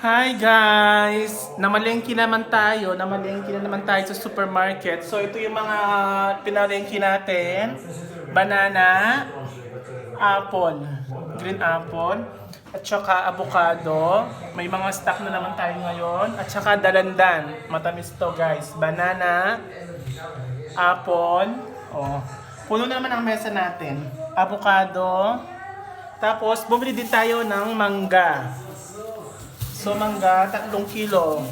Hi guys! Namalengke na naman tayo sa supermarket. So ito yung mga pinalengke natin. Banana, apple, green apple, at saka avocado. May mga stock na naman tayo ngayon. At saka dalandan. Matamis to guys. Banana, apple, oh. Puno na naman ang mesa natin. Avocado. Tapos bumili din tayo ng mangga. So mangga, 3 kilo.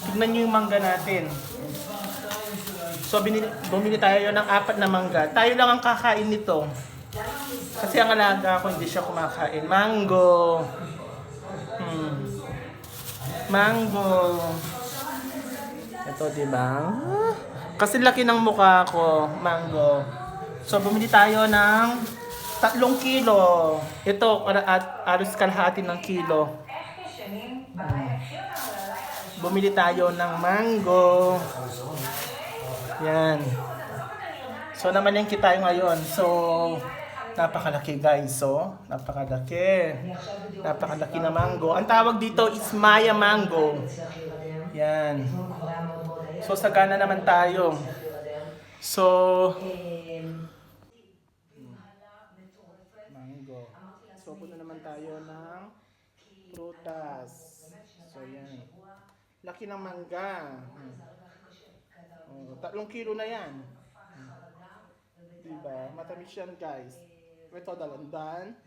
Tignan nyo yung mangga natin. So bumili tayo ng 4 na mangga. Tayo lang ang kakain nito. Kasi ang alaga ko hindi siya kumakain. Mango. Mango. Ito diba? Kasi laki ng mukha ko. Mango. So bumili tayo ng 3 kilo. Ito, aros kalahati ng kilo. Bumili tayo ng mango. Yan. So namalengke tayo ngayon. So napakalaki guys. So napakalaki. Napakalaki na mango. Ang tawag dito is Maya mango. Yan. So sagana naman tayo. So mango. So puno naman tayo ng prutas. So yan. Laki ng mangga. Oh, 3 kilo na yan. Diba? Matamis yan guys. Ito dalandan.